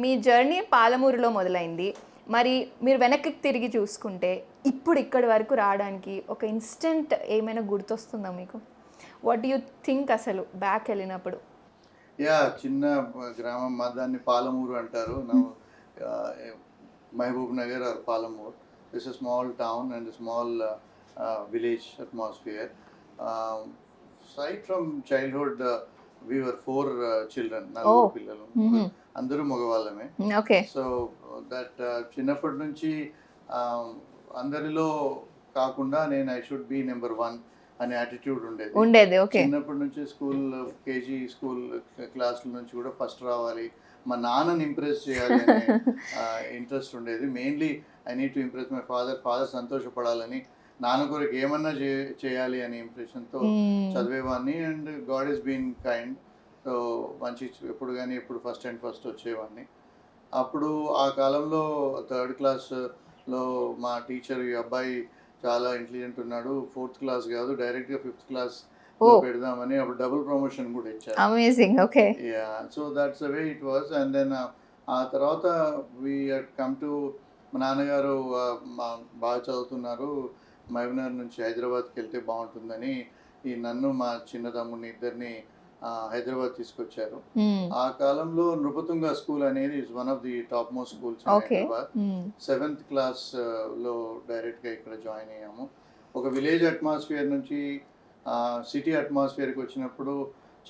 మీ journey పాలమూరులో మొదలైంది. మరి మీరు వెనక్కి తిరిగి చూసుకుంటే ఇప్పుడు ఇక్కడి వరకు రావడానికి ఒక ఇన్స్టెంట్ ఏమైనా గుర్తొస్తుందా మీకు? వాట్ యూ థింక్ అసలు బ్యాక్ వెళ్ళినప్పుడు? చిన్న గ్రామం దాన్ని పాలమూరు అంటారు. Ah, Mahbubnagar or Palamur. It's a small town and small village atmosphere. Right from childhood we were 4 children, నలుగురు ఓహ్! పిల్లలు. హుహు. అందరూ మగవాళ్ళమే. ఓకే. సో దట్ చిన్నప్పటి నుంచి ఆహ్, అందరిలో కాకుండా నేను ఐ షుడ్ బి నంబర్ 1 అనే యాటిట్యూడ్ ఉండేది. ఉండేది. ఓకే. చిన్నప్పటి నుంచి కేజీ స్కూల్ క్లాసుల నుంచి కూడా ఫస్ట్ రావాలి, మా నాన్నని ఇంప్రెస్ చేయాలి అనే ఇంట్రెస్ట్ ఉండేది. Mainly I need to impress my father సంతోషపడాలని, నాన్న కొరకు ఏమన్నా చేయాలి అనే ఇంప్రెషన్తో చదివేవాడిని. And God is been kind. So మంచి ఎప్పుడు ఫస్ట్ అండ్ ఫస్ట్ వచ్చేవాడిని. అప్పుడు ఆ కాలంలో థర్డ్ క్లాస్లో మా టీచర్, ఈ అబ్బాయి చాలా ఇంటెలిజెంట్ ఉన్నాడు, 4th క్లాస్ కాదు డైరెక్ట్గా 5th క్లాస్లో పెడదామని అప్పుడు డబుల్ ప్రమోషన్ కూడా ఇచ్చారు. Amazing. Okay. So that's the way it was. And then ఆ తర్వాత వీ కమ్ టు మా నాన్నగారు బాగా చదువుతున్నారు, మహబూబ్నగర్ నుంచి హైదరాబాద్కి వెళ్తే బాగుంటుందని నన్ను మా చిన్న తమ్ముడిని ఇద్దరిని హైదరాబాద్ తీసుకొచ్చారు. ఆ కాలంలో నృపతుంగ స్కూల్ అనేది is one of the top most schools in Hyderabad. 7th క్లాస్లో డైరెక్ట్గా ఇక్కడ జాయిన్ అయ్యాము. ఒక విలేజ్ అట్మాస్ఫియర్ నుంచి సిటీ అట్మాస్ఫియర్కి వచ్చినప్పుడు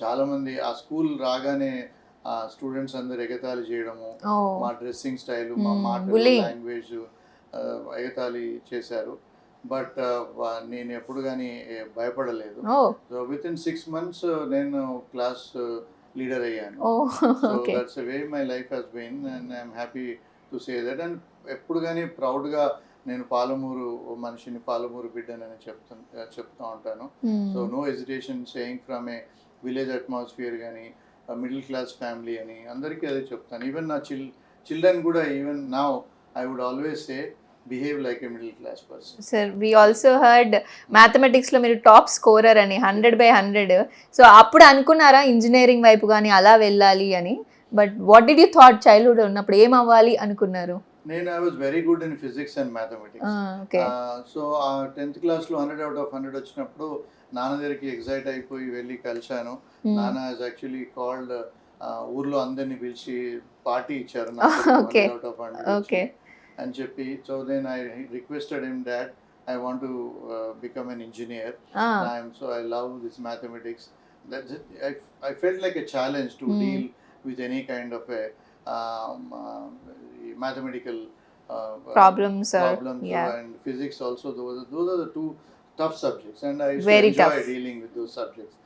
చాలామంది ఆ స్కూల్ రాగానే స్టూడెంట్స్ అందరు ఎగతాళి చేయడము, మా డ్రెస్సింగ్ స్టైలు, మా మాటలు, లాంగ్వేజ్ ఎగతాళి చేశారు. బట్ నేను ఎప్పుడు కానీ భయపడలేదు. సో విత్ ఇన్ 6 months నేను క్లాస్ లీడర్ అయ్యాను. So that's way my life has been and I'm happy to say that. అండ్ ఎప్పుడు కానీ ప్రౌడ్గా నేను పాలమూరు మనిషిని, పాలమూరు బిడ్డనని చెప్తూ ఉంటాను. So no hesitation saying from a village atmosphere కానీ మిడిల్ క్లాస్ ఫ్యామిలీ అని అందరికీ అదే చెప్తాను. ఈవెన్ నా చిల్డ్రన్ కూడా even now I would always say behave like a middle class person. Sir, we also heard మ్యాథమెటిక్స్లో మీరు టాప్ స్కోరర్ అని 100/100. సో అప్పుడు అనుకున్నారా ఇంజనీరింగ్ వైపు కానీ అలా వెళ్ళాలి అని? But what did you thought childhood ఉన్నప్పుడు ఏం అవ్వాలి అనుకున్నారు? నేను I was very good in physics and mathematics. So ఆ 10th క్లాస్లో 100 out of 100 వచ్చినప్పుడు నాన్న దగ్గరికి ఎగ్జైట్ అయిపోయి వెళ్ళి కలిశాను. నాన్న హాజ్ యాక్చువల్లీ కాల్డ్, ఊర్లో అందరినీ పిలిచి పార్టీ ఇచ్చారు నాకు 100 out of 100 అని చెప్పి. So then I requested him, dad I want to become an engineer. So I love this mathematics. I felt like a challenge to deal with any kind of a mathematical problems and physics also. Those are the two tough subjects, and I used to enjoy dealing with those subjects.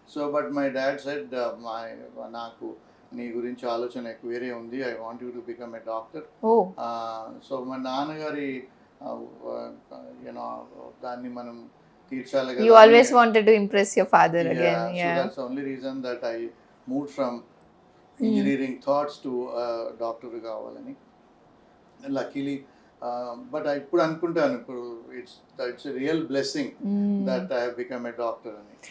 So but my dad said, నాకు నీ గురించి ఆలోచన వేరే ఉంది, I want you to become a doctor. So మా నాన్నగారి దాన్ని మనం తీర్చాలి కదా. You always wanted to impress your father again. So that's the only reason that I moved from engineering thoughts to doctor కావాలని. Luckily, but I ఇప్పుడు అనుకుంటాను, ఇప్పుడు it's a real blessing that I have become a doctor అని.